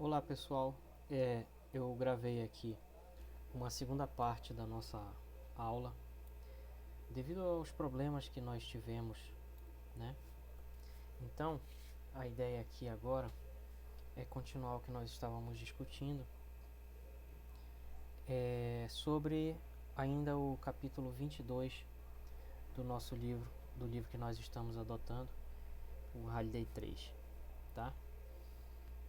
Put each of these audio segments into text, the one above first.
Olá pessoal, eu gravei aqui uma segunda parte da nossa aula devido aos problemas que nós tivemos, né? Então, a ideia aqui agora é continuar o que nós estávamos discutindo sobre ainda o capítulo 22 do nosso livro, do livro que nós estamos adotando, o Halliday 3, tá?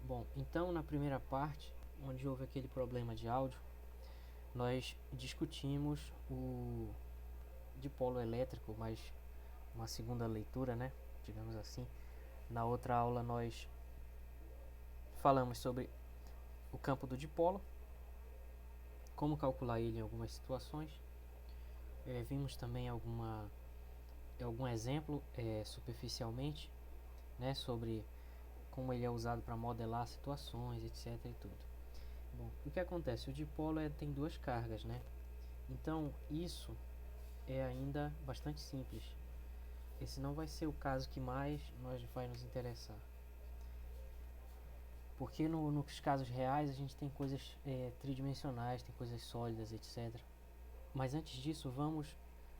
Bom, então na primeira parte, onde houve aquele problema de áudio, nós discutimos o dipolo elétrico, mas uma segunda leitura, né? Digamos assim. Na outra aula nós falamos sobre o campo do dipolo, como calcular ele em algumas situações. Vimos também algum exemplo superficialmente, né? Sobre como ele é usado para modelar situações, etc. e tudo. Bom, o que acontece? O dipolo tem duas cargas, né? Então isso é ainda bastante simples. Esse não vai ser o caso que mais vai nos interessar, porque nos casos reais a gente tem coisas tridimensionais, tem coisas sólidas, etc. Mas antes disso, vamos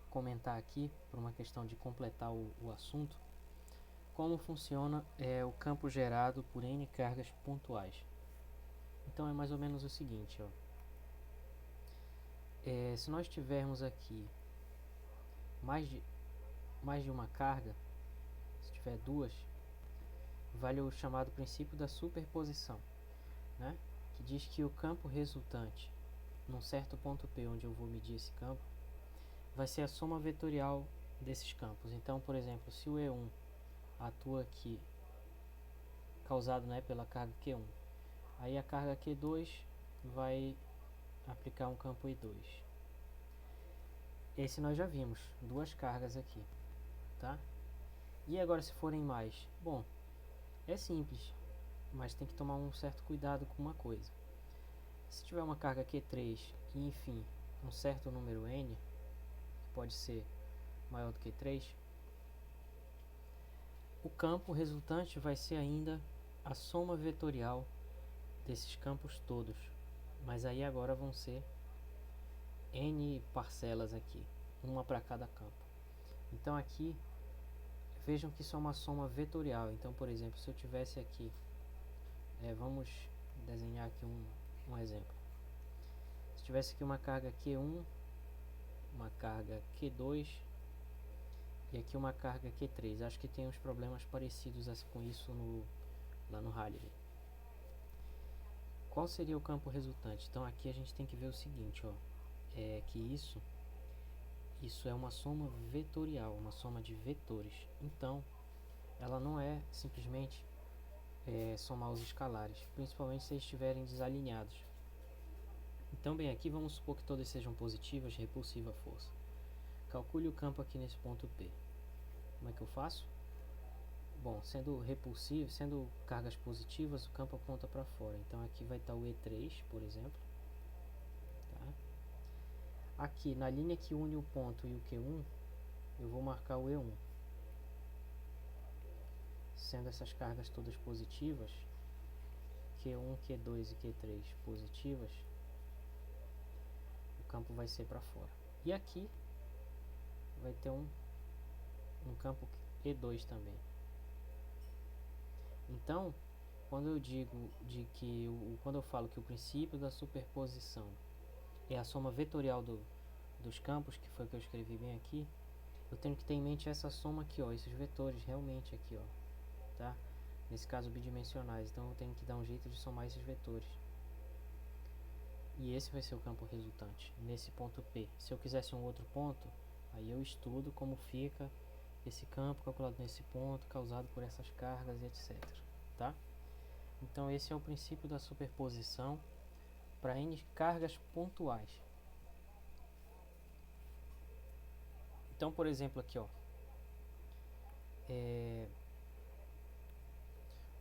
comentar aqui, por uma questão de completar o assunto, como funciona o campo gerado por N cargas pontuais. Então é mais ou menos o seguinte, ó. Se nós tivermos aqui mais de uma carga, se tiver duas, vale o chamado princípio da superposição, né? Que diz que o campo resultante num certo ponto P, onde eu vou medir esse campo, vai ser a soma vetorial desses campos. Então, por exemplo, se o E1 atua aqui, causado, né, pela carga Q1, aí a carga Q2 vai aplicar um campo E2. Esse nós já vimos, duas cargas aqui, tá? E agora se forem mais? Bom, é simples, mas tem que tomar um certo cuidado com uma coisa. Se tiver uma carga Q3 e, enfim, um certo número N, que pode ser maior do que 3, o campo resultante vai ser ainda a soma vetorial desses campos todos, mas aí agora vão ser N parcelas aqui, uma para cada campo. Então aqui, vejam que isso é uma soma vetorial. Então, por exemplo, se eu tivesse aqui, vamos desenhar aqui um exemplo. Se tivesse aqui uma carga Q1, uma carga Q2 e aqui uma carga Q3, acho que tem uns problemas parecidos com isso lá no Halliday. Qual seria o campo resultante? Então aqui a gente tem que ver o seguinte, ó, que isso é uma soma vetorial, uma soma de vetores. Então ela não é simplesmente somar os escalares, principalmente se eles estiverem desalinhados. Então bem, aqui vamos supor que todas sejam positivas, repulsiva a força. Calcule o campo aqui nesse ponto P. Como é que eu faço? Bom, sendo repulsivo, sendo cargas positivas, o campo aponta para fora. Então aqui vai estar o E3, por exemplo. Tá? Aqui na linha que une o ponto e o Q1, eu vou marcar o E1. Sendo essas cargas todas positivas, Q1, Q2 e Q3 positivas, o campo vai ser para fora. E aqui vai ter um campo E2 também. Então, quando eu digo quando eu falo que o princípio da superposição é a soma vetorial dos campos, que foi o que eu escrevi bem aqui, eu tenho que ter em mente essa soma aqui, ó, esses vetores realmente aqui, ó, tá? Nesse caso bidimensionais, então eu tenho que dar um jeito de somar esses vetores. E esse vai ser o campo resultante nesse ponto P. Se eu quisesse um outro ponto, aí eu estudo como fica esse campo calculado nesse ponto, causado por essas cargas e etc. Tá? Então esse é o princípio da superposição para N cargas pontuais. Então, por exemplo, aqui, ó,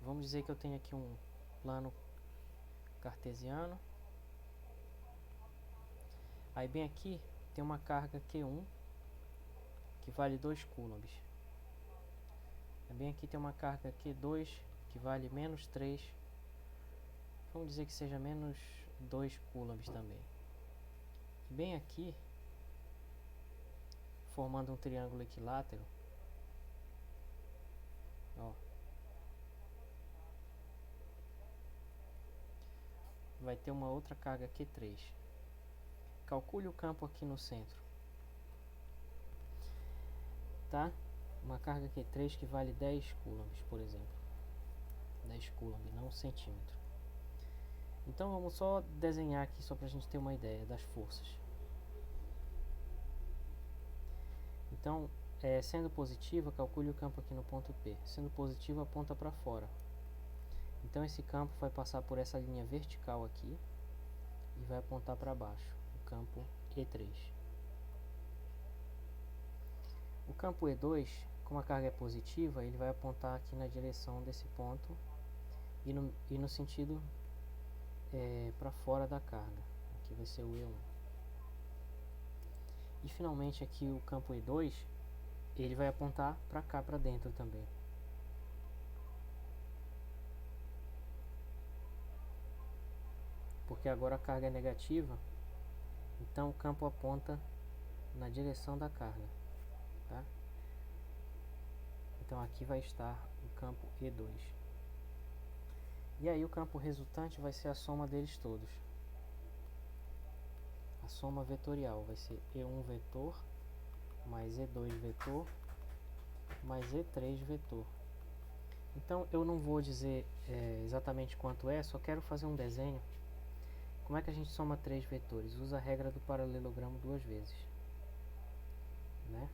vamos dizer que eu tenho aqui um plano cartesiano. Aí bem aqui tem uma carga Q1 que vale 2 coulombs. Bem aqui tem uma carga Q2 que vale menos 3 vamos dizer que seja menos 2 coulombs também. E bem aqui, formando um triângulo equilátero, ó, vai ter uma outra carga Q3. Calcule o campo aqui no centro, tá? Uma carga Q3 que vale 10 coulombs, por exemplo. 10 coulombs, não centímetro. Então vamos só desenhar aqui só para a gente ter uma ideia das forças. Então, sendo positiva, calcule o campo aqui no ponto P. Sendo positivo, aponta para fora. Então esse campo vai passar por essa linha vertical aqui e vai apontar para baixo, o campo E3. O campo E2, como a carga é positiva, ele vai apontar aqui na direção desse ponto e no sentido para fora da carga. Aqui vai ser o E1. E finalmente aqui o campo E2, ele vai apontar para cá, para dentro também. Porque agora a carga é negativa, então o campo aponta na direção da carga, tá? Então aqui vai estar o campo E2. E aí o campo resultante vai ser a soma deles todos. A soma vetorial vai ser E1 vetor mais E2 vetor mais E3 vetor. Então eu não vou dizer exatamente quanto é, só quero fazer um desenho. Como é que a gente soma 3 vetores? Usa a regra do paralelogramo 2 vezes, né?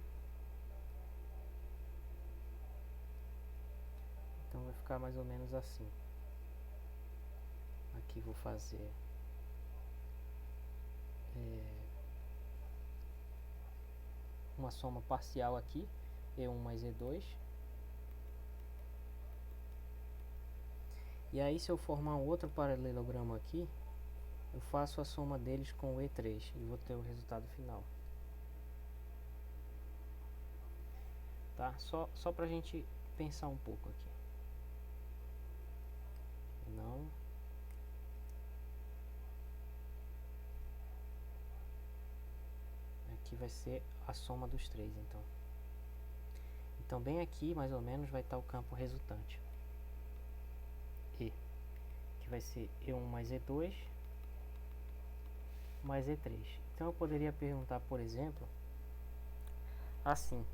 Então vai ficar mais ou menos assim. Aqui vou fazer uma soma parcial aqui, E1 mais E2. E aí se eu formar um outro paralelogramo aqui, eu faço a soma deles com o E3 e vou ter o resultado final. Tá? Só pra gente pensar um pouco aqui. Não. Aqui vai ser a soma dos três, então. Então bem aqui, mais ou menos, vai estar o campo resultante. E, que vai ser E1 mais E2 mais E3. Então eu poderia perguntar, por exemplo, assim,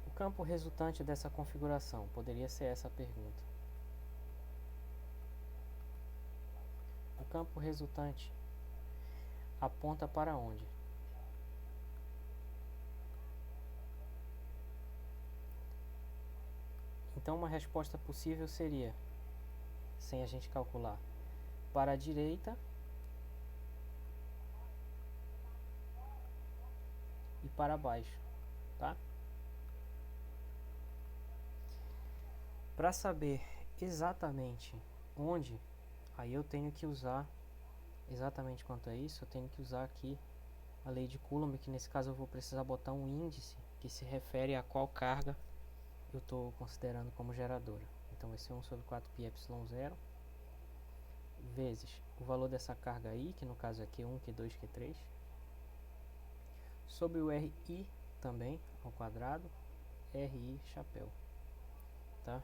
o campo resultante dessa configuração, poderia ser essa a pergunta. O campo resultante aponta para onde? Então uma resposta possível seria, sem a gente calcular, para a direita e para baixo, tá? Para saber exatamente onde, aí eu tenho que usar exatamente quanto é isso, eu tenho que usar aqui a lei de Coulomb, que nesse caso eu vou precisar botar um índice que se refere a qual carga eu estou considerando como geradora. Então vai ser 1 sobre 4πε0 vezes o valor dessa carga aí, que no caso é Q1, Q2, Q3, sobre o RI também, ao quadrado, RI chapéu, tá?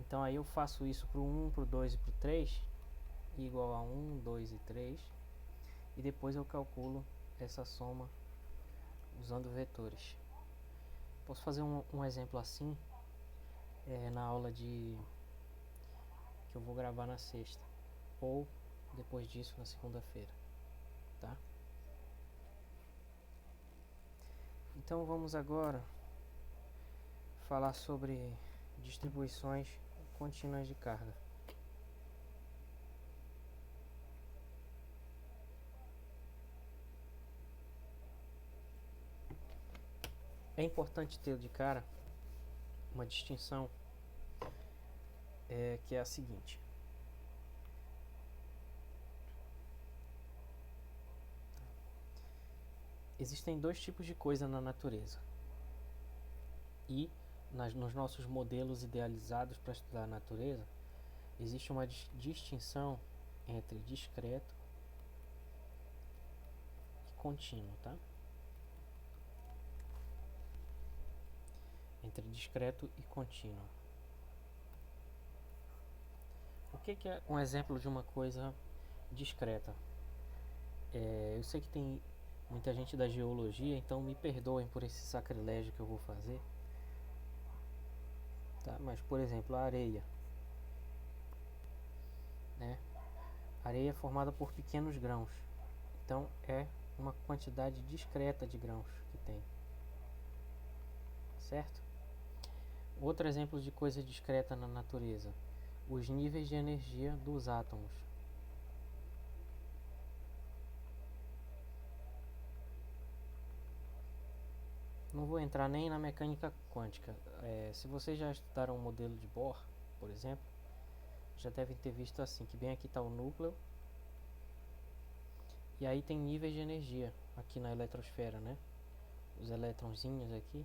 Então aí eu faço isso para o 1, para o 2 e para o 3, igual a 1, 2 e 3, e depois eu calculo essa soma usando vetores. Posso fazer um exemplo assim na aula que eu vou gravar na sexta, ou depois disso na segunda-feira, tá? Então vamos agora falar sobre distribuições contínuas de carga. É importante ter de cara uma distinção que é a seguinte. Existem dois tipos de coisa na natureza. E nos nossos modelos idealizados para estudar a natureza, existe uma distinção entre discreto e contínuo, tá? Entre discreto e contínuo. O que é um exemplo de uma coisa discreta? Eu sei que tem muita gente da geologia, então me perdoem por esse sacrilégio que eu vou fazer, tá? Mas, por exemplo, a areia, né? A areia é formada por pequenos grãos, então é uma quantidade discreta de grãos que tem, certo? Outro exemplo de coisa discreta na natureza: os níveis de energia dos átomos. Não vou entrar nem na mecânica quântica. Se vocês já estudaram o modelo de Bohr, por exemplo, já devem ter visto assim, que bem aqui está o núcleo, e aí tem níveis de energia aqui na eletrosfera, né? Os elétronzinhos aqui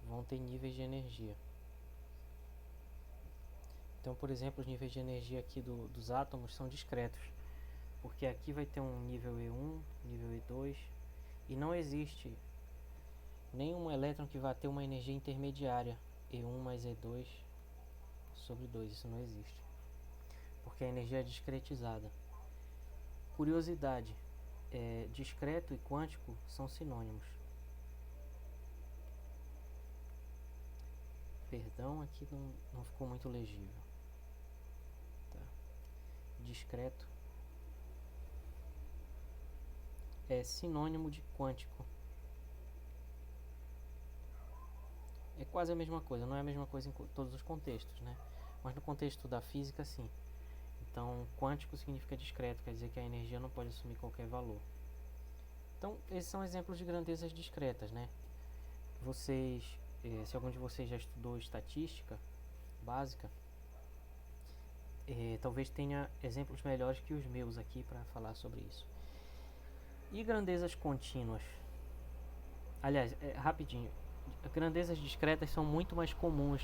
vão ter níveis de energia. Então, por exemplo, os níveis de energia aqui dos átomos são discretos, porque aqui vai ter um nível E1, nível E2, e não existe nenhum elétron que vá ter uma energia intermediária, E1 mais E2 sobre 2, isso não existe, porque a energia é discretizada. Curiosidade, discreto e quântico são sinônimos. Perdão, aqui não ficou muito legível. Tá. Discreto é sinônimo de quântico. É quase a mesma coisa, não é a mesma coisa em todos os contextos, né? Mas no contexto da física, sim. Então, quântico significa discreto, quer dizer que a energia não pode assumir qualquer valor. Então, esses são exemplos de grandezas discretas, né? Vocês, se algum de vocês já estudou estatística básica, talvez tenha exemplos melhores que os meus aqui para falar sobre isso. E grandezas contínuas? Aliás, rapidinho, grandezas discretas são muito mais comuns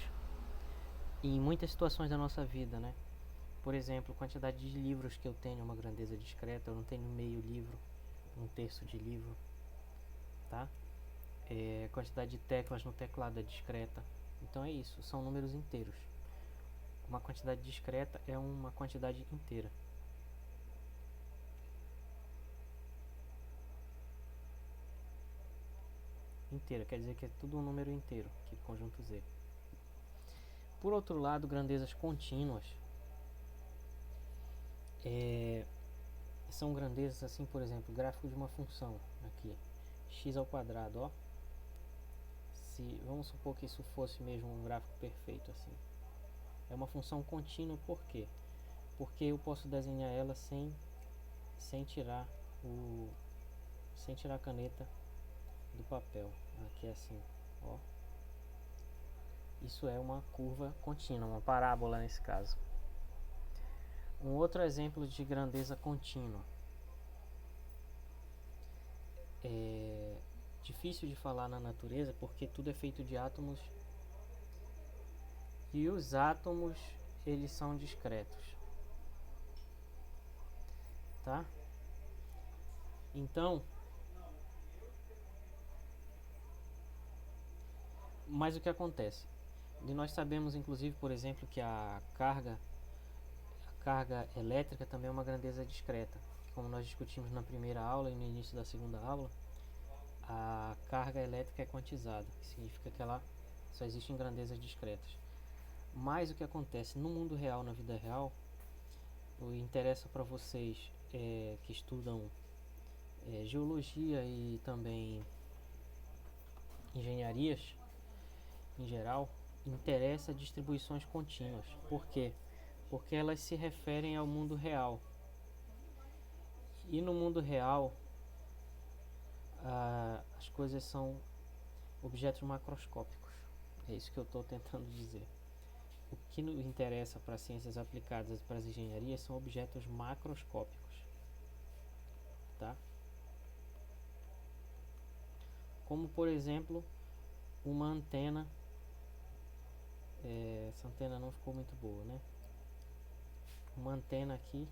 em muitas situações da nossa vida, né? Por exemplo, quantidade de livros que eu tenho é uma grandeza discreta. Eu não tenho meio livro, um terço de livro, tá? Quantidade de teclas no teclado é discreta. Então é isso, são números inteiros. Uma quantidade discreta é uma quantidade inteira. Inteira quer dizer que é tudo um número inteiro, aqui conjunto Z. Por outro lado, grandezas contínuas são grandezas assim, por exemplo, gráfico de uma função aqui, x ao quadrado, ó. Vamos supor que isso fosse mesmo um gráfico perfeito assim. É uma função contínua, por quê? Porque eu posso desenhar ela sem tirar a caneta do papel. Aqui é assim, ó. Isso é uma curva contínua, uma parábola nesse caso. Um outro exemplo de grandeza contínua. É difícil de falar na natureza porque tudo é feito de átomos e os átomos eles são discretos, tá? Então, mas o que acontece? E nós sabemos inclusive, por exemplo, que a carga elétrica também é uma grandeza discreta. Como nós discutimos na primeira aula e no início da segunda aula, a carga elétrica é quantizada, que significa que ela só existe em grandezas discretas. Mas o que acontece no mundo real, na vida real, o interessa para vocês que estudam geologia e também engenharias em geral, interessa distribuições contínuas. Por quê? Porque elas se referem ao mundo real. E no mundo real, as coisas são objetos macroscópicos. É isso que eu estou tentando dizer. O que nos interessa para as ciências aplicadas, para as engenharias, são objetos macroscópicos, tá? Como, por exemplo, uma antena. Essa antena não ficou muito boa, né? uma antena aqui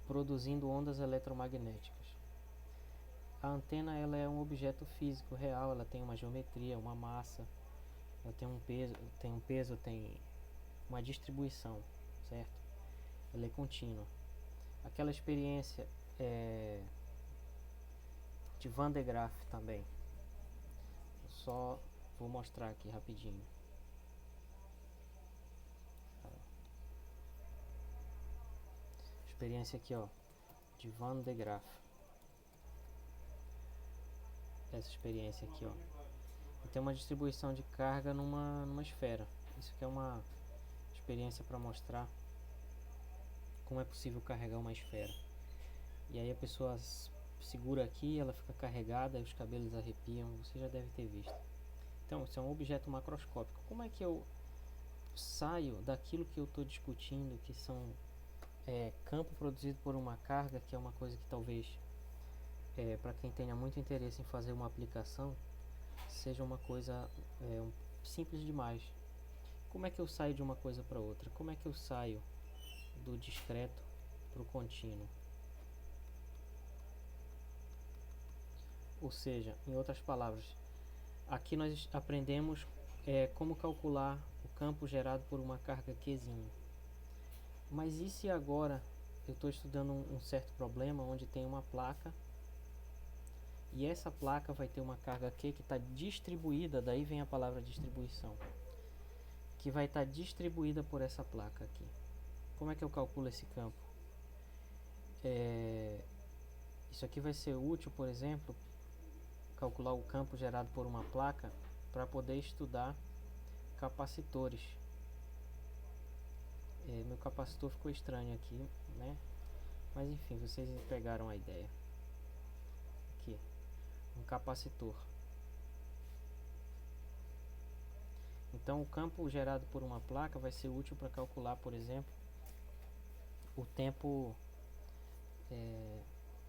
produzindo ondas eletromagnéticas. A antena ela é um objeto físico real, ela tem uma geometria, uma massa, ela tem um peso, tem uma distribuição, certo? Ela é contínua. Aquela experiência de Van de Graaff também. Eu só vou mostrar aqui rapidinho. Experiência aqui, ó, de Van de Graaff. Essa experiência aqui, ó. Tem uma distribuição de carga numa esfera. Isso aqui é uma experiência para mostrar como é possível carregar uma esfera. E aí a pessoa segura aqui, ela fica carregada, os cabelos arrepiam, você já deve ter visto. Então, isso é um objeto macroscópico. Como é que eu saio daquilo que eu estou discutindo, que são campo produzido por uma carga, que é uma coisa que talvez, para quem tenha muito interesse em fazer uma aplicação, seja uma coisa simples demais. Como é que eu saio de uma coisa para outra? Como é que eu saio do discreto para o contínuo? Ou seja, em outras palavras, aqui nós aprendemos como calcular o campo gerado por uma carga Qzinho. Mas e se agora eu estou estudando um certo problema onde tem uma placa e essa placa vai ter uma carga Q que está distribuída, daí vem a palavra distribuição, que vai estar distribuída por essa placa aqui. Como é que eu calculo esse campo? Isso aqui vai ser útil, por exemplo, calcular o campo gerado por uma placa para poder estudar capacitores. Meu capacitor ficou estranho aqui, né? Mas enfim, vocês pegaram a ideia. Aqui, um capacitor. Então, o campo gerado por uma placa vai ser útil para calcular, por exemplo, o tempo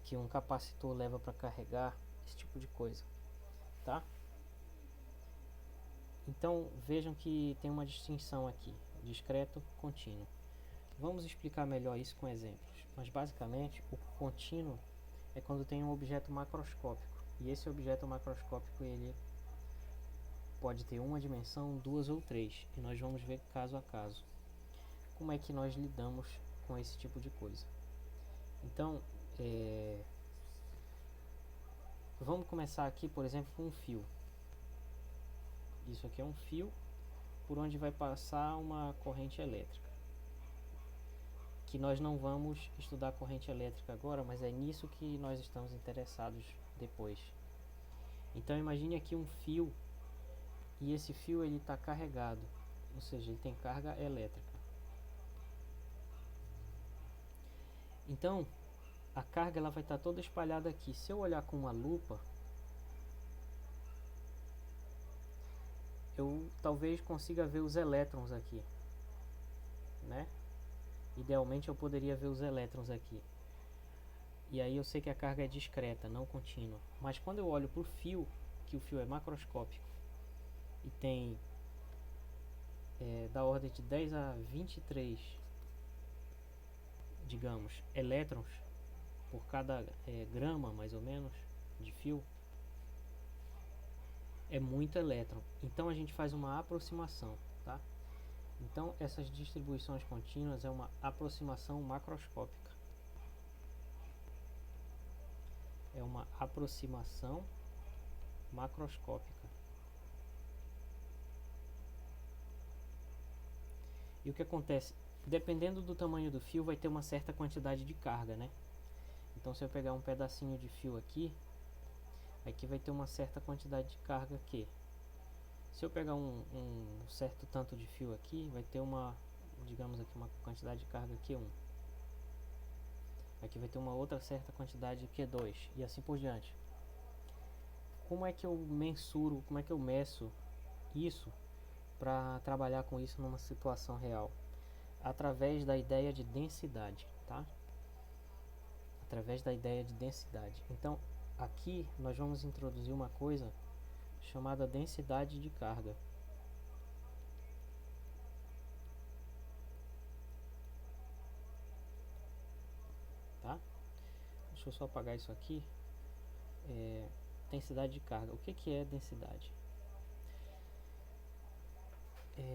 que um capacitor leva para carregar, esse tipo de coisa, tá? Então, vejam que tem uma distinção aqui, discreto, contínuo. Vamos explicar melhor isso com exemplos. Mas, basicamente, o contínuo é quando tem um objeto macroscópico. E esse objeto macroscópico, ele pode ter uma dimensão, duas ou três. E nós vamos ver caso a caso. Como é que nós lidamos com esse tipo de coisa? Então, vamos começar aqui, por exemplo, com um fio. Isso aqui é um fio por onde vai passar uma corrente elétrica. Que nós não vamos estudar corrente elétrica agora, mas é nisso que nós estamos interessados depois. Então imagine aqui um fio e esse fio ele está carregado, ou seja, ele tem carga elétrica. Então a carga ela vai estar toda espalhada aqui. Se eu olhar com uma lupa, eu talvez consiga ver os elétrons aqui, né? Idealmente eu poderia ver os elétrons aqui. E aí eu sei que a carga é discreta, não contínua. Mas quando eu olho para o fio, que o fio é macroscópico e tem da ordem de 10 a 23, digamos, elétrons por cada grama, mais ou menos, de fio, é muito elétron. Então a gente faz uma aproximação, tá? Então essas distribuições contínuas é uma aproximação macroscópica. É uma aproximação macroscópica. E o que acontece? Dependendo do tamanho do fio, vai ter uma certa quantidade de carga, né? Então se eu pegar um pedacinho de fio aqui vai ter uma certa quantidade de carga aqui. Se eu pegar um certo tanto de fio aqui, vai ter uma, digamos aqui, uma quantidade de carga Q1. Aqui vai ter uma outra certa quantidade de Q2 e assim por diante. Como é que eu mensuro, como é que eu meço isso para trabalhar com isso numa situação real? Através da ideia de densidade, tá? Através da ideia de densidade. Então, aqui nós vamos introduzir uma coisa chamada densidade de carga. deixa eu só apagar isso aqui. Densidade de carga. O que é densidade?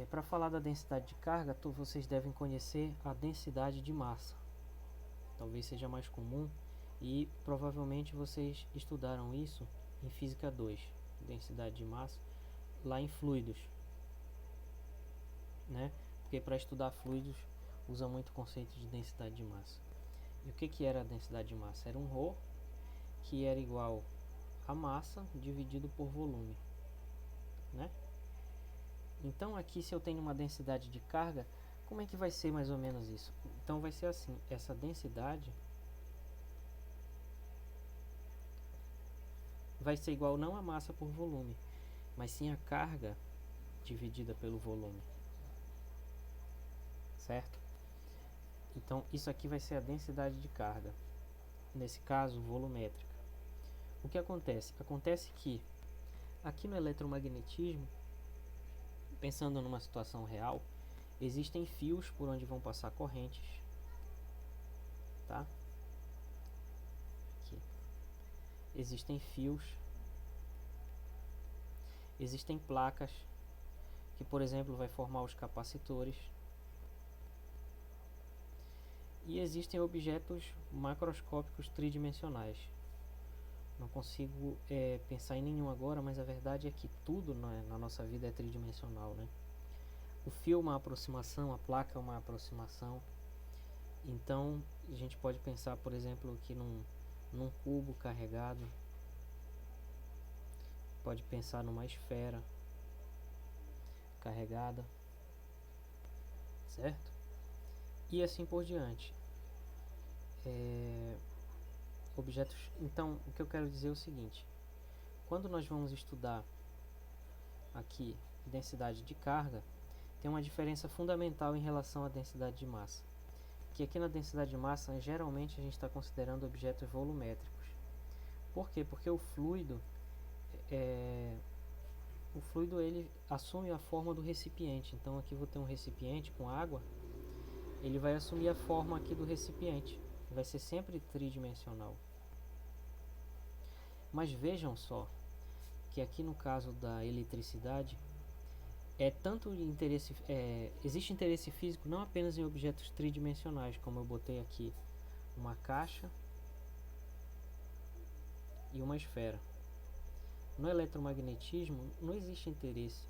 Para falar da densidade de carga, vocês devem conhecer a densidade de massa. Talvez seja mais comum e provavelmente vocês estudaram isso em Física 2, densidade de massa, lá em fluidos, né? Porque para estudar fluidos usa muito o conceito de densidade de massa. E o que era a densidade de massa? Era um ρ que era igual a massa dividido por volume, né? Então aqui, se eu tenho uma densidade de carga, como é que vai ser mais ou menos isso? Então vai ser assim, essa densidade vai ser igual não a massa por volume, mas sim a carga dividida pelo volume, certo? Então isso aqui vai ser a densidade de carga, nesse caso volumétrica. O que acontece? Acontece que aqui no eletromagnetismo, pensando numa situação real, existem fios por onde vão passar correntes, tá? Aqui. Existem fios, existem placas que, por exemplo, vai formar os capacitores, e existem objetos macroscópicos tridimensionais. Não consigo pensar em nenhum agora, mas a verdade é que tudo na nossa vida é tridimensional, né? O fio é uma aproximação, a placa é uma aproximação. Então a gente pode pensar, por exemplo, aqui num cubo carregado, pode pensar numa esfera carregada, certo? E assim por diante. Objetos. Então, o que eu quero dizer é o seguinte: quando nós vamos estudar aqui densidade de carga, tem uma diferença fundamental em relação à densidade de massa. Que aqui na densidade de massa, geralmente a gente está considerando objetos volumétricos. Por quê? Porque o fluido ele assume a forma do recipiente. Então aqui vou ter um recipiente com água, ele vai assumir a forma aqui do recipiente, vai ser sempre tridimensional. Mas vejam só que aqui no caso da eletricidade existe interesse físico não apenas em objetos tridimensionais, como eu botei aqui uma caixa e uma esfera. No eletromagnetismo não existe interesse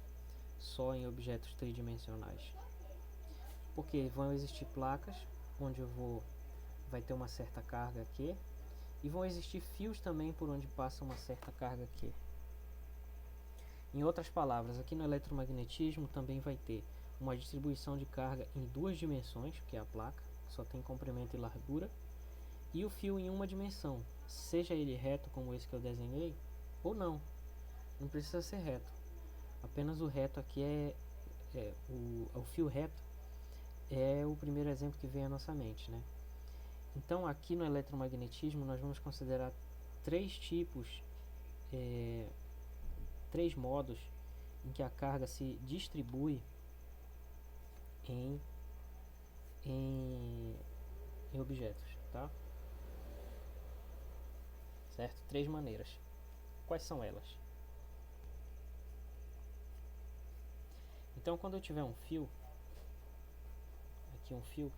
só em objetos tridimensionais, porque vão existir placas onde vai ter uma certa carga aqui, e vão existir fios também por onde passa uma certa carga aqui. Em outras palavras, aqui no eletromagnetismo também vai ter uma distribuição de carga em duas dimensões, que é a placa, que só tem comprimento e largura, e o fio em uma dimensão, seja ele reto como esse que eu desenhei, ou não. Não precisa ser reto. Apenas o reto aqui o fio reto é o primeiro exemplo que vem à nossa mente, né? Então aqui no eletromagnetismo nós vamos considerar três modos em que a carga se distribui em objetos, tá? Certo? Três maneiras. Quais são elas? Então quando eu tiver um fio, aqui um fio,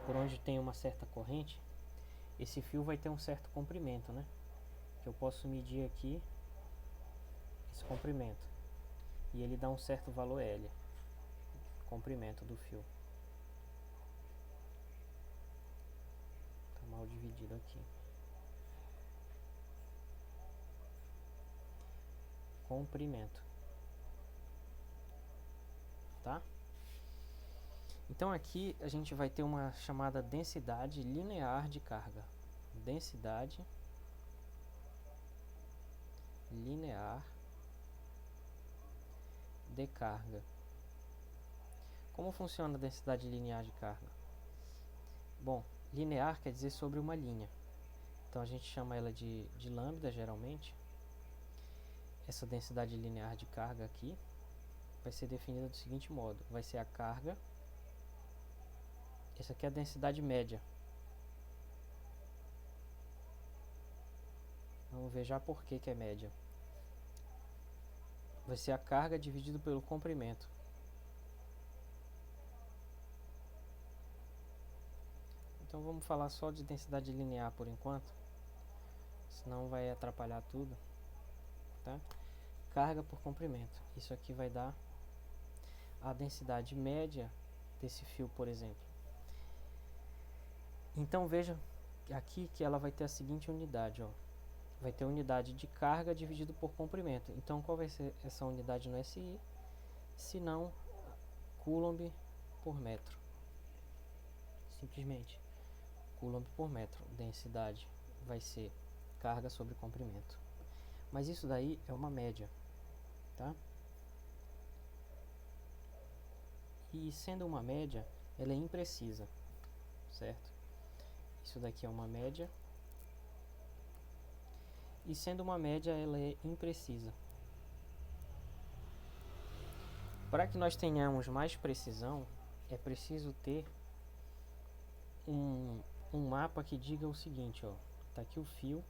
por onde tem uma certa corrente, esse fio vai ter um certo comprimento, né? Que eu posso medir aqui esse comprimento, e ele dá um certo valor L, comprimento do fio. Tá mal dividido aqui. Comprimento, tá? Então aqui a gente vai ter uma chamada densidade linear de carga. Densidade linear de carga. Como funciona a densidade linear de carga? Bom, linear quer dizer sobre uma linha. Então a gente chama ela de lambda, geralmente. Essa densidade linear de carga aqui vai ser definida do seguinte modo: vai ser a carga. Essa aqui é a densidade média. Vamos ver já por que é média. Vai ser a carga dividido pelo comprimento. Então vamos falar só de densidade linear por enquanto, senão vai atrapalhar tudo, tá? Carga por comprimento. Isso aqui vai dar a densidade média desse fio, por exemplo. Então veja aqui que ela vai ter a seguinte unidade, ó. Vai ter a unidade de carga dividido por comprimento. Então qual vai ser essa unidade no SI? Se não Coulomb por metro. Simplesmente Coulomb por metro. Densidade vai ser carga sobre comprimento. Mas isso daí é uma média, tá? E sendo uma média, ela é imprecisa, certo? Isso daqui é uma média. E sendo uma média, ela é imprecisa. Para que nós tenhamos mais precisão, é preciso ter um mapa que diga o seguinte, ó. Tá aqui o fio.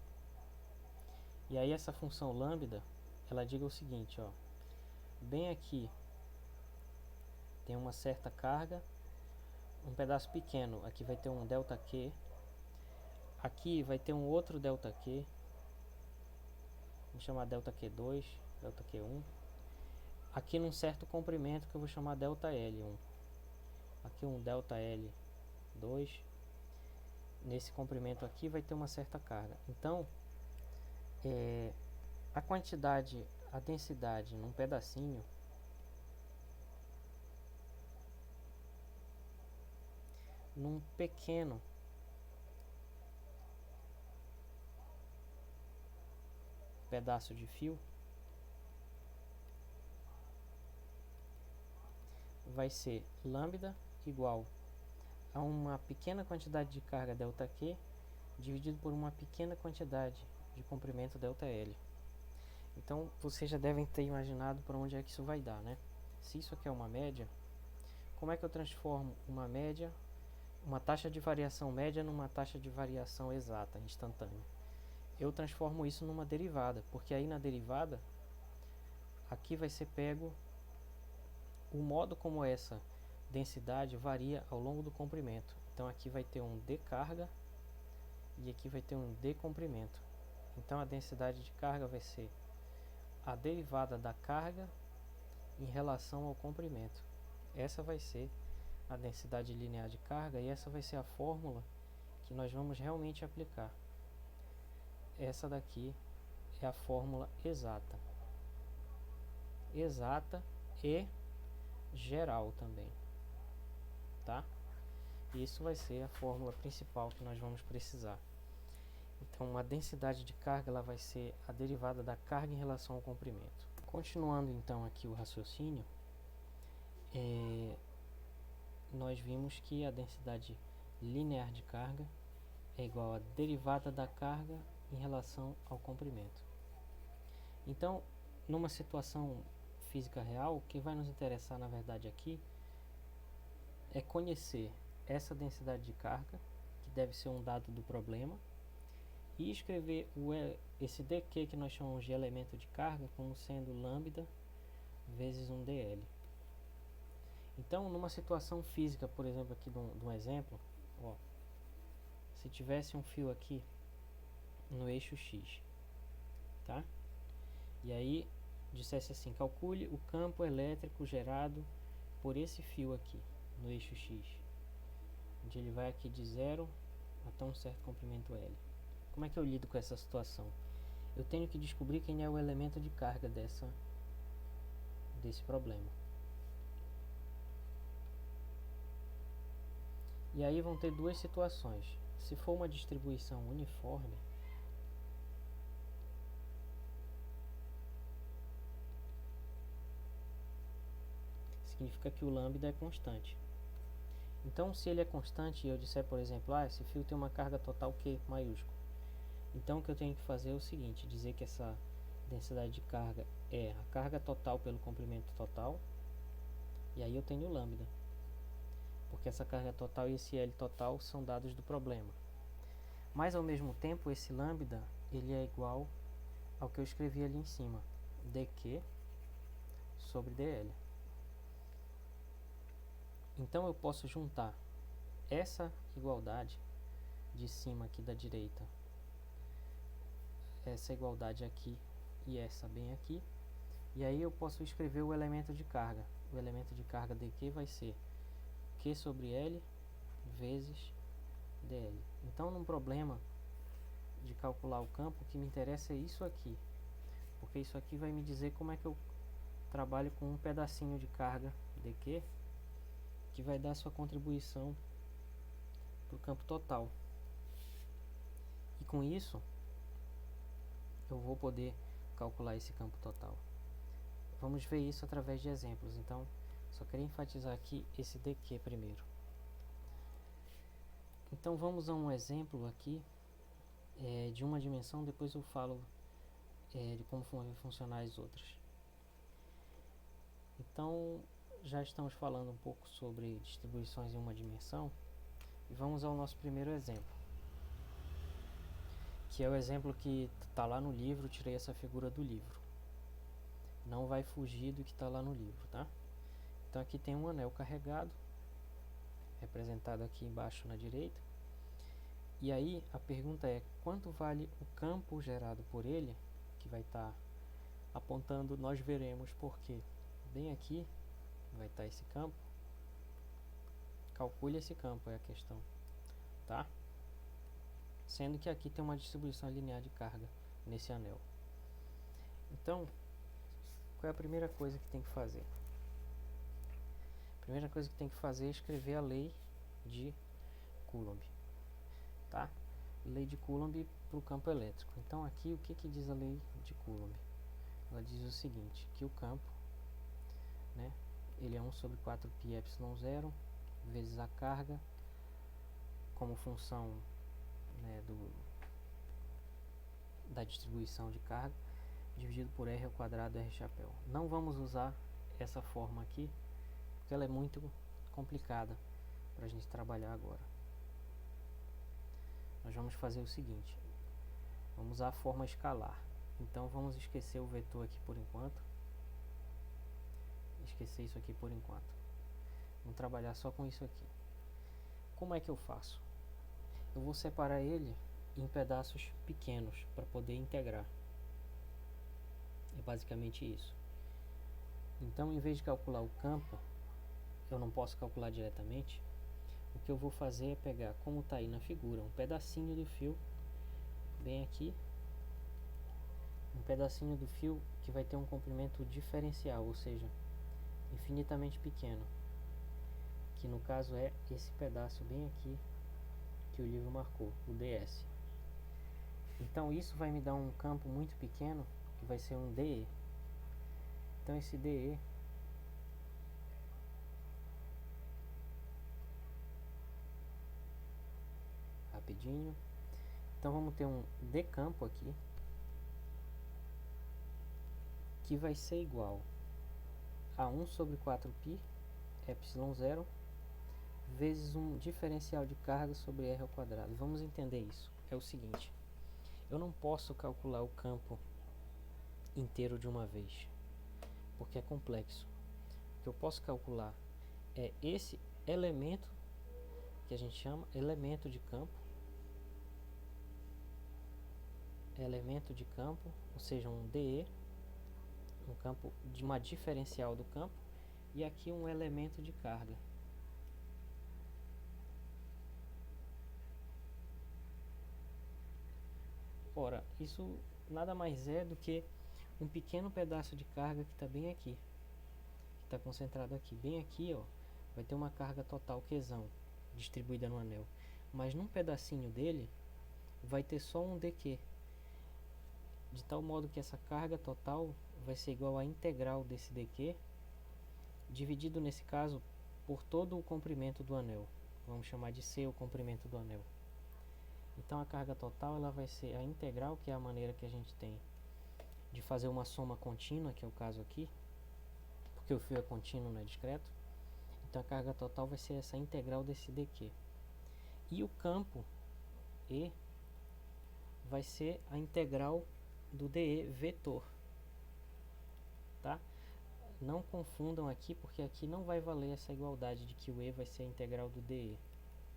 E aí essa função lambda, ela diga o seguinte, ó. Bem aqui tem uma certa carga, um pedaço pequeno, aqui vai ter um ΔQ. Aqui vai ter um outro ΔQ. Vou chamar ΔQ2, ΔQ1. Aqui num certo comprimento que eu vou chamar ΔL1. Aqui um ΔL2. Nesse comprimento aqui vai ter uma certa carga. Então, a quantidade, a densidade num pedacinho num pequeno pedaço de fio vai ser lambda igual a uma pequena quantidade de carga ΔQ dividido por uma pequena quantidade de comprimento ΔL. Então vocês já devem ter imaginado para onde é que isso vai dar, né? Se isso aqui é uma média, como é que eu transformo uma média, uma taxa de variação média numa taxa de variação exata, instantânea? Eu transformo isso numa derivada, porque aí na derivada aqui vai ser pego o modo como essa densidade varia ao longo do comprimento. Então aqui vai ter um d carga e aqui vai ter um d comprimento. Então a densidade de carga vai ser a derivada da carga em relação ao comprimento. Essa vai ser a densidade linear de carga e essa vai ser a fórmula que nós vamos realmente aplicar. Essa daqui é a fórmula exata. Exata e geral também, tá? Isso vai ser a fórmula principal que nós vamos precisar. Então, a densidade de carga ela vai ser a derivada da carga em relação ao comprimento. Continuando então aqui o raciocínio, nós vimos que a densidade linear de carga é igual à derivada da carga em relação ao comprimento. Então, numa situação física real, o que vai nos interessar na verdade aqui é conhecer essa densidade de carga, que deve ser um dado do problema, e escrever esse dq que nós chamamos de elemento de carga como sendo lambda vezes um dl. Então, numa situação física, por exemplo, aqui de um exemplo, ó, se tivesse um fio aqui no eixo x, tá? E aí dissesse assim, calcule o campo elétrico gerado por esse fio aqui no eixo x, onde ele vai aqui de 0 até um certo comprimento L. Como é que eu lido com essa situação? Eu tenho que descobrir quem é o elemento de carga desse problema. E aí vão ter duas situações. Se for uma distribuição uniforme, significa que o lambda é constante. Então, se ele é constante e eu disser, por exemplo, esse fio tem uma carga total Q maiúsculo. Então, o que eu tenho que fazer é o seguinte, dizer que essa densidade de carga é a carga total pelo comprimento total, e aí eu tenho o lambda. Porque essa carga total e esse L total são dados do problema. Mas, ao mesmo tempo, esse lambda ele é igual ao que eu escrevi ali em cima, dq sobre dl. Então eu posso juntar essa igualdade de cima aqui da direita, essa igualdade aqui e essa bem aqui, e aí eu posso escrever o elemento de carga. O elemento de carga dq vai ser q sobre l vezes dl. Então, num problema de calcular o campo, o que me interessa é isso aqui, porque isso aqui vai me dizer como é que eu trabalho com um pedacinho de carga dq que vai dar sua contribuição para o campo total. E com isso eu vou poder calcular esse campo total. Vamos ver isso através de exemplos. Então, só queria enfatizar aqui esse dq primeiro. Então vamos a um exemplo aqui de uma dimensão, depois eu falo de como vão funcionar as outras. Então já estamos falando um pouco sobre distribuições em uma dimensão e vamos ao nosso primeiro exemplo, que é o exemplo que está lá no livro. Tirei essa figura do livro, não vai fugir do que está lá no livro, tá? Então aqui tem um anel carregado, representado aqui embaixo na direita, e aí a pergunta é quanto vale o campo gerado por ele, que vai estar apontando, nós veremos porque bem aqui vai estar esse campo. Calcule esse campo, é a questão, tá? Sendo que aqui tem uma distribuição linear de carga nesse anel. Então, qual é a primeira coisa que tem que fazer? A primeira coisa que tem que fazer é escrever a lei de Coulomb, tá? Lei de Coulomb para o campo elétrico. Então aqui o que diz a lei de Coulomb? Ela diz o seguinte, que o campo, né, ele é 1 sobre 4π ε0 vezes a carga como função, né, da distribuição de carga, dividido por r ao quadrado r chapéu. Não vamos usar essa forma aqui, porque ela é muito complicada para a gente trabalhar agora. Nós vamos fazer o seguinte, vamos usar a forma escalar. Então vamos esquecer o vetor aqui por enquanto, esquecer isso aqui por enquanto. Vamos trabalhar só com isso aqui. Como é que eu faço? Eu vou separar ele em pedaços pequenos para poder integrar. É basicamente isso. Então, em vez de calcular o campo, eu não posso calcular diretamente. O que eu vou fazer é pegar, como está aí na figura, um pedacinho do fio, bem aqui, um pedacinho do fio que vai ter um comprimento diferencial, ou seja, infinitamente pequeno, que no caso é esse pedaço bem aqui que o livro marcou, o ds. Então isso vai me dar um campo muito pequeno, que vai ser um dE. Então esse dE rapidinho. Então vamos ter um d campo aqui, que vai ser igual a 1 sobre 4π ε0 vezes um diferencial de carga sobre r ao quadrado. Vamos entender isso. É o seguinte, eu não posso calcular o campo inteiro de uma vez, porque é complexo. O que eu posso calcular é esse elemento, que a gente chama elemento de campo, ou seja, um dE, um campo de uma diferencial do campo, e aqui um elemento de carga. Ora, isso nada mais é do que um pequeno pedaço de carga que está bem aqui, que está concentrado aqui. Bem aqui, ó, vai ter uma carga total Qzão distribuída no anel, mas num pedacinho dele vai ter só um dQ, de tal modo que essa carga total vai ser igual à integral desse dQ, dividido nesse caso por todo o comprimento do anel. Vamos chamar de C o comprimento do anel. Então a carga total ela vai ser a integral, que é a maneira que a gente tem de fazer uma soma contínua, que é o caso aqui, porque o fio é contínuo, não é discreto. Então a carga total vai ser essa integral desse dQ. E o campo E vai ser a integral do dE vetor, tá? Não confundam aqui, porque aqui não vai valer essa igualdade de que o E vai ser a integral do dE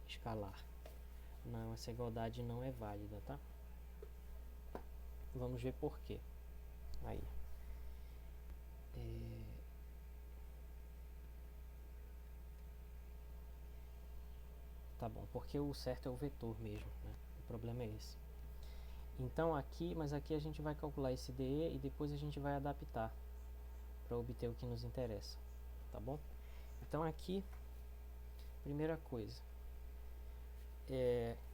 escalar. Não, essa igualdade não é válida, tá? Vamos ver por quê. Aí. Tá bom, porque o certo é o vetor mesmo, né? O problema é esse. Então aqui, mas aqui a gente vai calcular esse dE e depois a gente vai adaptar para obter o que nos interessa, tá bom? Então aqui, primeira coisa,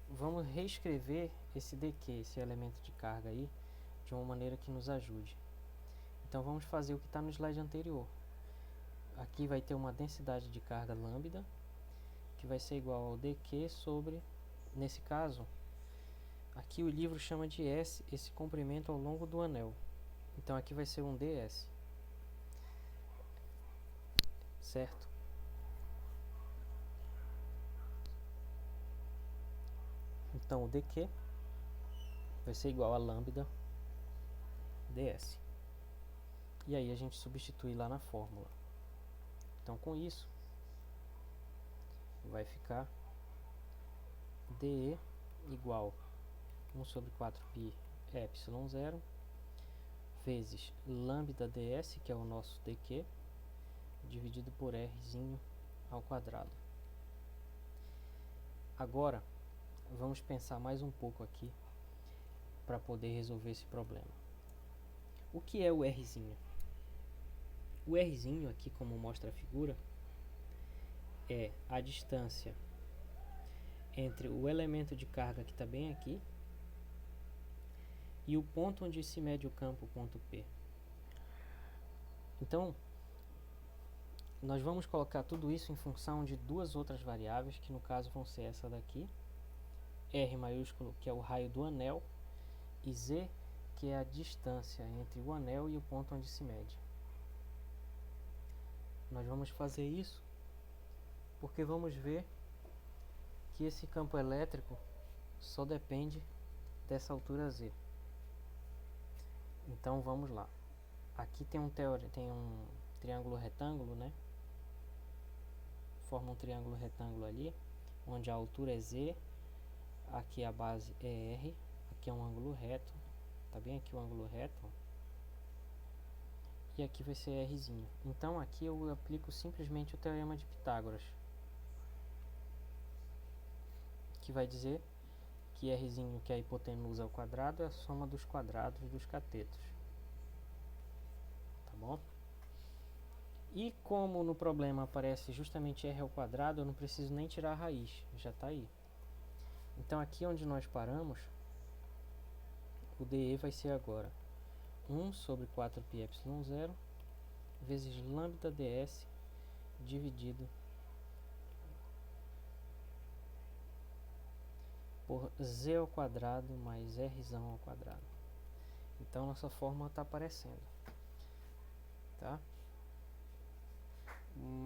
vamos reescrever esse dq, esse elemento de carga aí, de uma maneira que nos ajude. Então vamos fazer o que está no slide anterior. Aqui vai ter uma densidade de carga lambda, que vai ser igual ao dq sobre, nesse caso, aqui o livro chama de S esse comprimento ao longo do anel. Então aqui vai ser um ds, certo? Então o dq vai ser igual a lambda ds. E aí a gente substitui lá na fórmula. Então com isso vai ficar dE igual 1 sobre 4π ε0 vezes lambda ds, que é o nosso dq, dividido por rzinho ao quadrado. Agora vamos pensar mais um pouco aqui para poder resolver esse problema. O que é o rzinho? O rzinho aqui, como mostra a figura, é a distância entre o elemento de carga que está bem aqui e o ponto onde se mede o campo, ponto P. Então, nós vamos colocar tudo isso em função de duas outras variáveis, que no caso vão ser essa daqui, R maiúsculo, que é o raio do anel, e Z, que é a distância entre o anel e o ponto onde se mede. Nós vamos fazer isso porque vamos ver que esse campo elétrico só depende dessa altura Z. Então vamos lá. Aqui tem um triângulo retângulo, né? Forma um triângulo retângulo ali, onde a altura é Z, aqui a base é R, aqui é um ângulo reto, tá bem aqui o ângulo reto, ó. E aqui vai ser Rzinho. Então aqui eu aplico simplesmente o teorema de Pitágoras, que vai dizer que Rzinho, que é a hipotenusa ao quadrado, é a soma dos quadrados dos catetos. Tá bom? E como no problema aparece justamente R ao quadrado, eu não preciso nem tirar a raiz, já está aí. Então aqui onde nós paramos, o dE vai ser agora 1 sobre 4π ε0 vezes lambda ds dividido por z ao quadrado mais rzão ao quadrado. Então nossa fórmula está aparecendo, tá?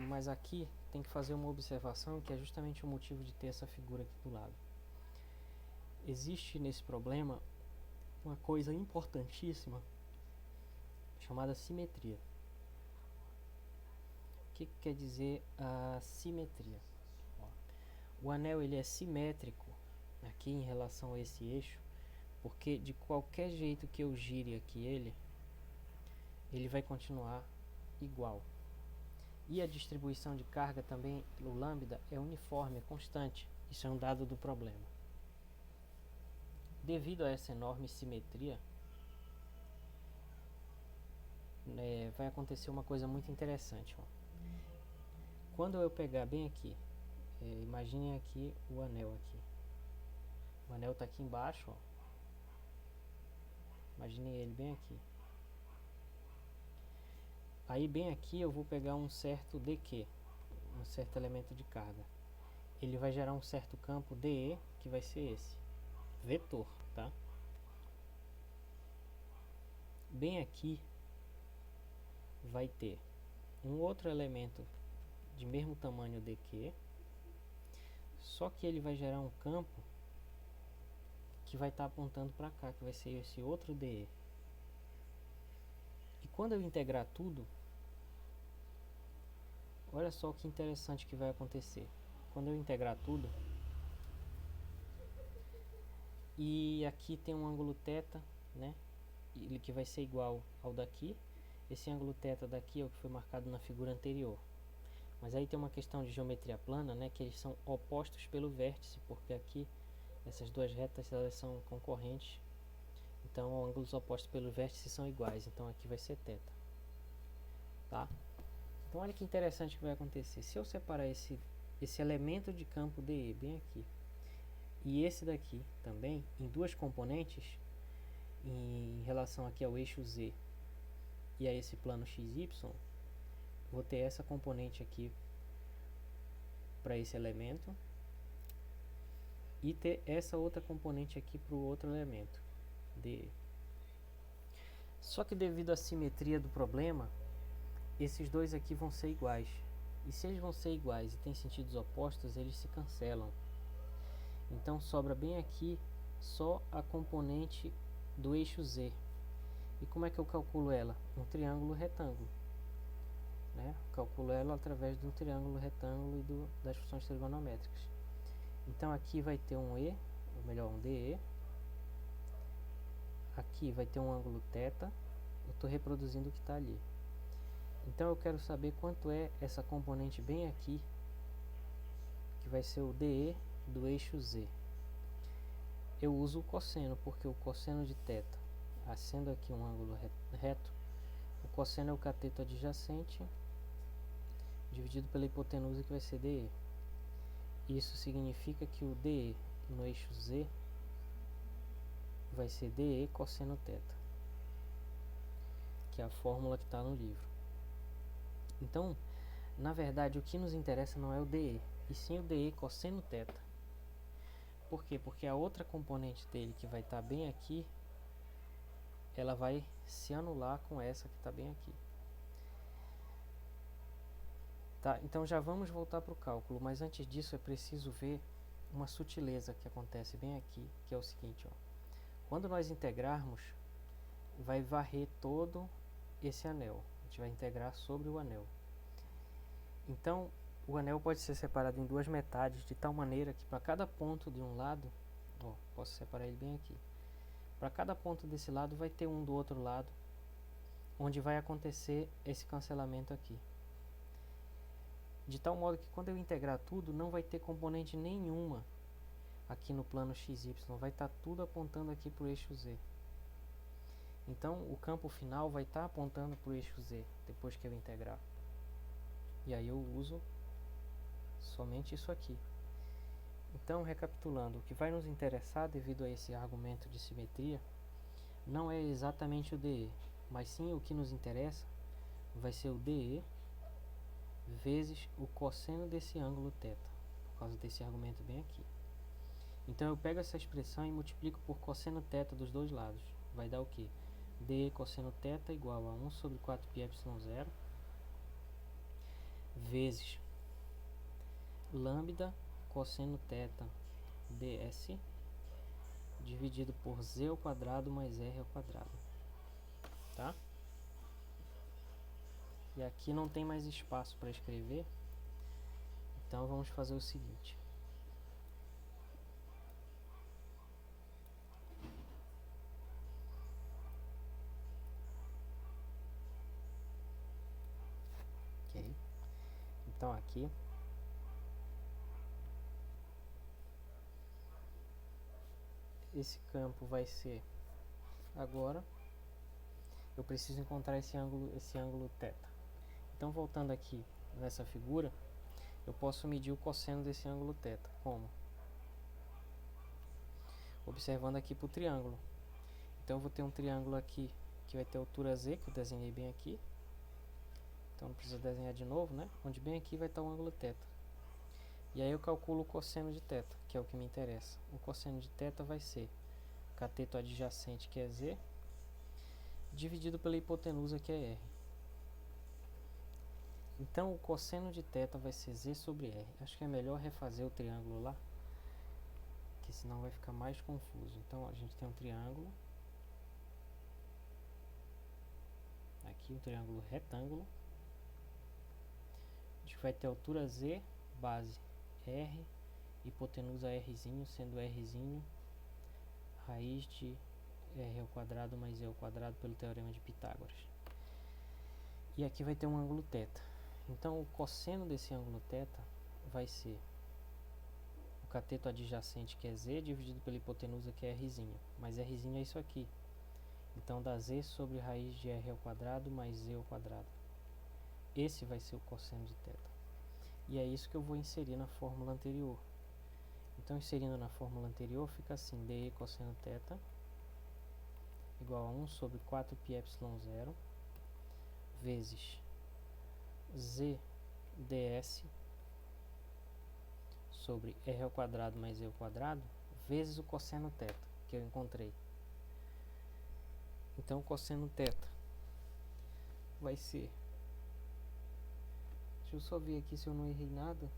Mas aqui tem que fazer uma observação, que é justamente o motivo de ter essa figura aqui do lado. Existe nesse problema uma coisa importantíssima chamada simetria. O que quer dizer a simetria? O anel ele é simétrico aqui em relação a esse eixo, porque de qualquer jeito que eu gire aqui ele vai continuar igual. E a distribuição de carga também, o lambda, é uniforme, é constante. Isso é um dado do problema. Devido a essa enorme simetria, vai acontecer uma coisa muito interessante. Ó. Quando eu pegar bem aqui, imaginem aqui o anel aqui. O anel está aqui embaixo. Ó. Imaginem ele bem aqui. Aí bem aqui eu vou pegar um certo dq, um certo elemento de carga. Ele vai gerar um certo campo dE, que vai ser esse, vetor, tá? Bem aqui vai ter um outro elemento de mesmo tamanho dq, só que ele vai gerar um campo que vai estar apontando para cá, que vai ser esse outro DE. E quando eu integrar tudo, olha só que interessante que vai acontecer. Quando eu integrar tudo, e aqui tem um ângulo θ, né? Ele que vai ser igual ao daqui. Esse ângulo θ daqui é o que foi marcado na figura anterior. Mas aí tem uma questão de geometria plana, né? Que eles são opostos pelo vértice, porque aqui essas duas retas elas são concorrentes. Então, ângulos opostos pelo vértice são iguais. Então, aqui vai ser θ. Tá? Então, olha que interessante que vai acontecer. Se eu separar esse elemento de campo DE bem aqui, e esse daqui também, em duas componentes, em relação aqui ao eixo Z e a esse plano XY, vou ter essa componente aqui para esse elemento e ter essa outra componente aqui para o outro elemento DE. Só que devido à simetria do problema, esses dois aqui vão ser iguais. E se eles vão ser iguais e têm sentidos opostos, eles se cancelam. Então sobra bem aqui só a componente do eixo Z. E como é que eu calculo ela? Um triângulo retângulo. Né? Calculo ela através de um triângulo retângulo e das funções trigonométricas. Então aqui vai ter um E, ou melhor, um DE. Aqui vai ter um ângulo θ. Eu estou reproduzindo o que está ali. Então eu quero saber quanto é essa componente bem aqui, que vai ser o DE do eixo Z. Eu uso o cosseno, porque o cosseno de θ, sendo aqui um ângulo reto, o cosseno é o cateto adjacente dividido pela hipotenusa, que vai ser DE. Isso significa que o DE no eixo Z vai ser DE cosseno θ, que é a fórmula que está no livro. Então, na verdade, o que nos interessa não é o DE, e sim o DE cosseno θ. Por quê? Porque a outra componente dele, que vai estar bem aqui, ela vai se anular com essa que está bem aqui. Tá, então já vamos voltar para o cálculo, mas antes disso é preciso ver uma sutileza que acontece bem aqui, que é o seguinte, ó. Quando nós integrarmos, vai varrer todo esse anel. A gente vai integrar sobre o anel. Então, o anel pode ser separado em duas metades, de tal maneira que para cada ponto de um lado, ó, posso separar ele bem aqui. Para cada ponto desse lado vai ter um do outro lado, onde vai acontecer esse cancelamento aqui. De tal modo que quando eu integrar tudo, não vai ter componente nenhuma aqui no plano XY, vai estar tudo apontando aqui para o eixo Z. Então o campo final vai estar apontando para o eixo Z, depois que eu integrar. E aí eu uso somente isso aqui. Então, recapitulando, o que vai nos interessar devido a esse argumento de simetria não é exatamente o DE, mas sim o que nos interessa vai ser o DE vezes o cosseno desse ângulo θ, por causa desse argumento bem aqui. Então eu pego essa expressão e multiplico por cosseno θ dos dois lados. Vai dar o que? DE cosseno θ igual a 1 sobre 4πε0 vezes lambda cosseno θ ds dividido por z ao quadrado mais r ao quadrado. Tá? E aqui não tem mais espaço para escrever, então vamos fazer o seguinte. Ok? Então aqui esse campo vai ser, agora eu preciso encontrar esse ângulo θ. Então, voltando aqui nessa figura, eu posso medir o cosseno desse ângulo θ. Como? Observando aqui para o triângulo. Então eu vou ter um triângulo aqui que vai ter altura Z, que eu desenhei bem aqui. Então não precisa desenhar de novo, né? Onde bem aqui vai estar o ângulo θ. E aí eu calculo o cosseno de θ, que é o que me interessa. O cosseno de θ vai ser cateto adjacente, que é Z, dividido pela hipotenusa, que é R. Então o cosseno de θ vai ser Z sobre R. Acho que é melhor refazer o triângulo lá, porque senão vai ficar mais confuso. Então a gente tem um triângulo, aqui um triângulo retângulo, a gente vai ter altura Z, base R, hipotenusa Rzinho, sendo Rzinho raiz de R ao quadrado mais E ao quadrado pelo teorema de Pitágoras. E aqui vai ter um ângulo θ. Então o cosseno desse ângulo θ vai ser o cateto adjacente, que é Z, dividido pela hipotenusa, que é Rzinho. Mas Rzinho é isso aqui. Então dá Z sobre raiz de R ao quadrado mais Z ao quadrado. Esse vai ser o cosseno de θ. E é isso que eu vou inserir na fórmula anterior. Então, inserindo na fórmula anterior, fica assim: dE cosseno θ igual a 1 sobre 4πε0 vezes Z ds sobre R ao quadrado mais E ao quadrado vezes o cosseno θ que eu encontrei. Então, o cosseno θ vai ser... Deixa eu só ver aqui se eu não errei nada.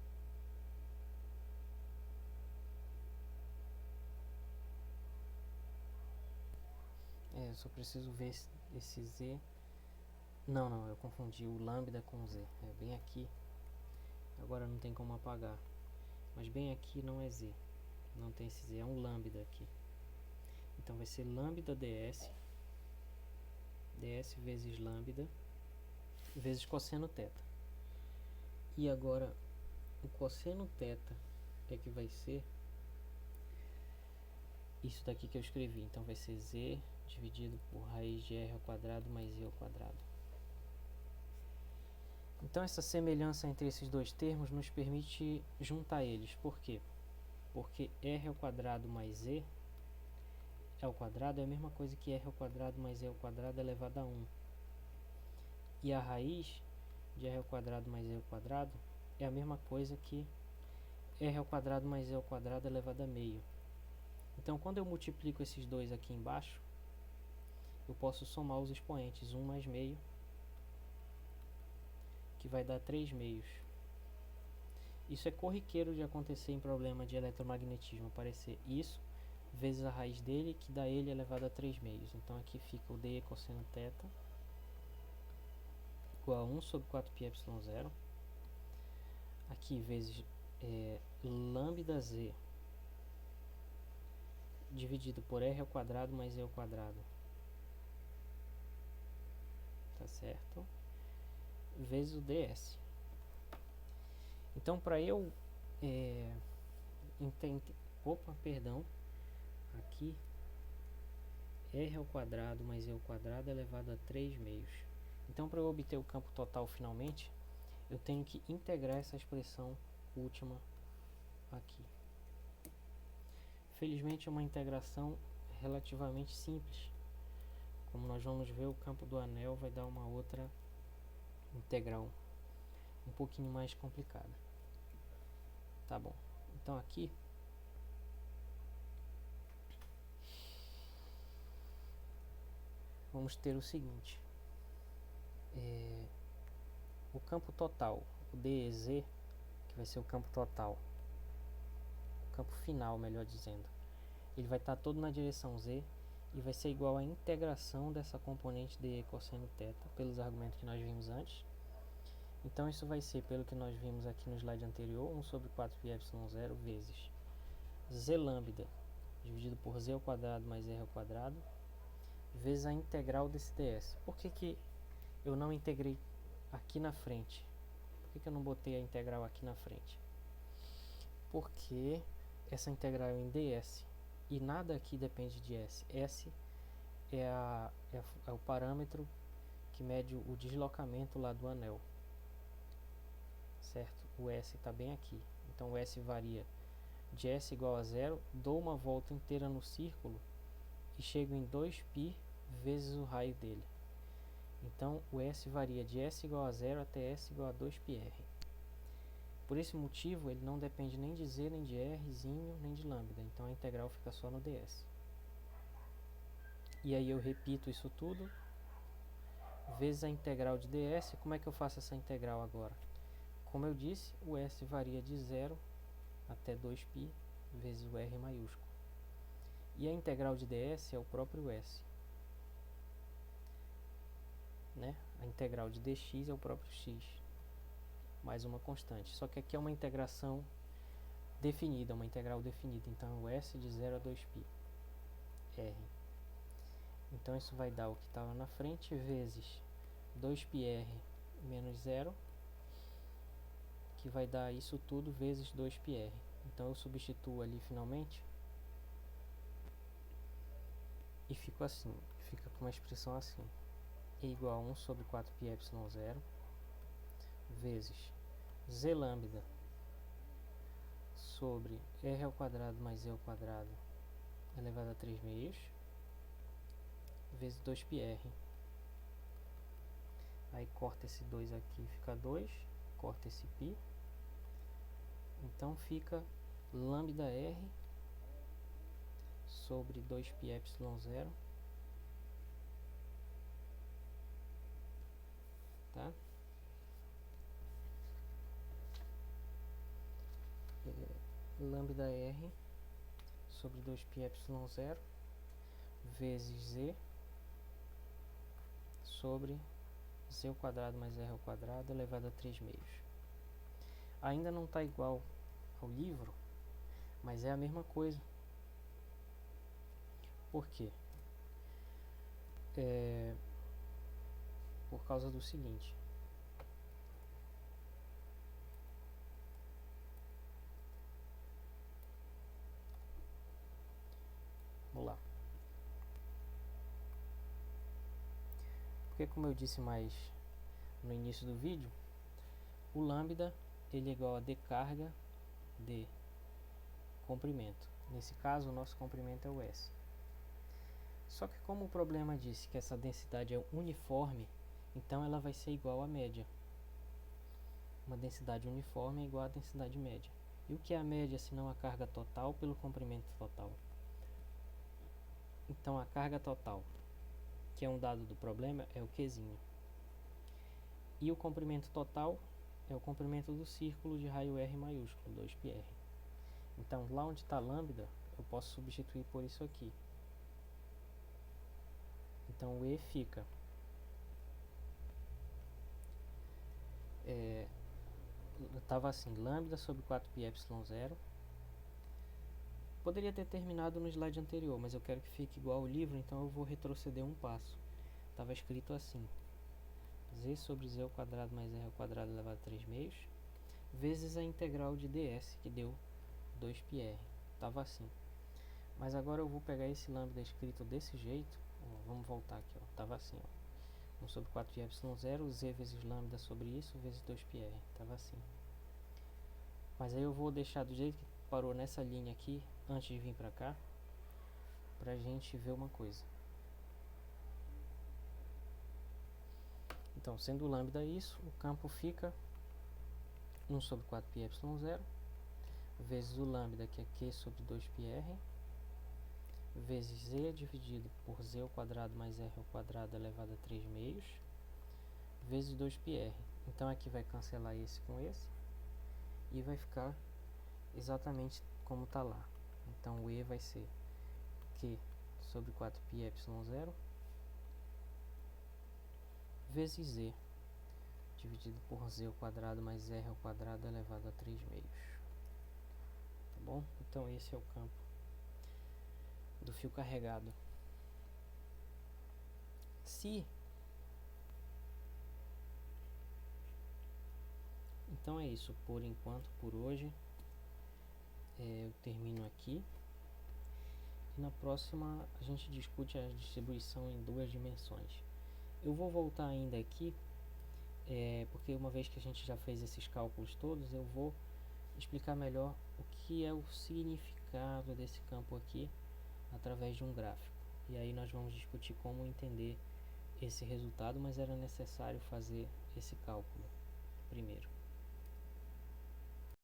Eu só preciso ver esse Z. Não, eu confundi o lambda com Z. É bem aqui. Agora não tem como apagar. Mas bem aqui não é Z. Não tem esse Z, é um lambda aqui. Então vai ser lambda ds. ds vezes lambda vezes cosseno θ. E agora o cosseno θ é que vai ser isso daqui que eu escrevi. Então vai ser Z dividido por raiz de R ao quadrado mais E ao quadrado. Então essa semelhança entre esses dois termos nos permite juntar eles. Por quê? Porque R ao quadrado mais E ao quadrado é a mesma coisa que R ao quadrado mais E ao quadrado elevado a 1. E a raiz de R ao quadrado mais E ao quadrado é a mesma coisa que R ao quadrado mais E ao quadrado elevado a meio. Então, quando eu multiplico esses dois aqui embaixo, eu posso somar os expoentes, 1 mais meio, que vai dar 3 meios. Isso é corriqueiro de acontecer em problema de eletromagnetismo, aparecer isso vezes a raiz dele, que dá ele elevado a 3 meios. Então aqui fica o dE cosseno θ igual a 1 sobre 4πε0. Aqui vezes lambda Z dividido por R ao quadrado mais E ao quadrado. Tá certo? Vezes o ds. Então, para eu aqui R ao quadrado mais E ao quadrado elevado a 3 meios. Então, para eu obter o campo total finalmente, eu tenho que integrar essa expressão última aqui. Felizmente é uma integração relativamente simples. Como nós vamos ver, o campo do anel vai dar uma outra integral um pouquinho mais complicada. Tá bom. Então aqui vamos ter o seguinte: o campo total, o DEZ, que vai ser o campo total, o campo final, melhor dizendo, ele vai estar todo na direção Z e vai ser igual à integração dessa componente de cosseno θ pelos argumentos que nós vimos antes. Então isso vai ser, pelo que nós vimos aqui no slide anterior, 1 sobre 4πε0 vezes Z lambda dividido por Z ao quadrado mais R ao quadrado vezes a integral desse ds. Por que eu não integrei aqui na frente? Por que eu não botei a integral aqui na frente? Porque essa integral é em ds e nada aqui depende de S. S é o parâmetro que mede o deslocamento lá do anel, certo? O S está bem aqui, então o S varia de S igual a 0, dou uma volta inteira no círculo e chego em 2π vezes o raio dele. Então o S varia de S igual a 0 até S igual a 2πr. Por esse motivo ele não depende nem de Z, nem de Rzinho, nem de lambda, então a integral fica só no ds. E aí eu repito isso tudo vezes a integral de ds. Como é que eu faço essa integral agora? Como eu disse, o S varia de 0 até 2π vezes o R maiúsculo. E a integral de ds é o próprio S, né? A integral de dx é o próprio x, mais uma constante. Só que aqui é uma integração definida, uma integral definida. Então, o S de 0 a 2π R. Então, isso vai dar o que está lá na frente, vezes 2πr menos 0, que vai dar isso tudo vezes 2πr. Então, eu substituo ali finalmente e fica assim, fica com uma expressão assim: E igual a 1 sobre 4πε0 vezes z lambda sobre r ao quadrado mais e ao quadrado elevado a 3 meios vezes 2πr. Aí corta esse 2 aqui, fica 2, corta esse π, então fica lambda r sobre 2πε0, tá? Lambda r sobre 2πε0 vezes z sobre z ao quadrado mais r ao quadrado elevado a 3 meios. Ainda não está igual ao livro, mas é a mesma coisa. Por quê? Por causa do seguinte: vamos lá. Porque, como eu disse mais no início do vídeo, o lambda ele é igual a d carga de comprimento. Nesse caso, o nosso comprimento é o S. Só que como o problema disse que essa densidade é uniforme, então ela vai ser igual à média. Uma densidade uniforme é igual à densidade média. E o que é a média senão a carga total pelo comprimento total? Então a carga total, que é um dado do problema, é o Qzinho. E o comprimento total é o comprimento do círculo de raio R maiúsculo, 2πr. Então lá onde está lambda, eu posso substituir por isso aqui. Então o E fica estava assim, lambda sobre 4πε0. Poderia ter terminado no slide anterior, mas eu quero que fique igual ao livro, então eu vou retroceder um passo. Estava escrito assim: z sobre z ao quadrado mais r ao quadrado elevado a 3 meios vezes a integral de ds, que deu 2πr. Estava assim. Mas agora eu vou pegar esse lambda escrito desse jeito. Vamos voltar aqui, ó. Estava assim, ó: 1 sobre 4πε0, z vezes lambda sobre isso, vezes 2πr. Estava assim. Mas aí eu vou deixar do jeito que parou nessa linha aqui, antes de vir para cá, pra gente ver uma coisa. Então, sendo lambda isso, o campo fica 1 sobre 4πε0 vezes o lambda, que é q sobre 2πr, vezes z dividido por z ao quadrado mais r ao quadrado elevado a 3 meios, vezes 2πr. Então aqui vai cancelar esse com esse e vai ficar exatamente como está lá. Então o E vai ser q sobre 4πε0 vezes z dividido por z ao quadrado mais r ao quadrado elevado a 3 meios. Tá bom? Então esse é o campo do fio carregado. Então é isso por enquanto, por hoje. Eu termino aqui. E na próxima a gente discute a distribuição em 2 dimensões. Eu vou voltar ainda aqui, porque uma vez que a gente já fez esses cálculos todos, eu vou explicar melhor o que é o significado desse campo aqui através de um gráfico. E aí nós vamos discutir como entender esse resultado, mas era necessário fazer esse cálculo primeiro.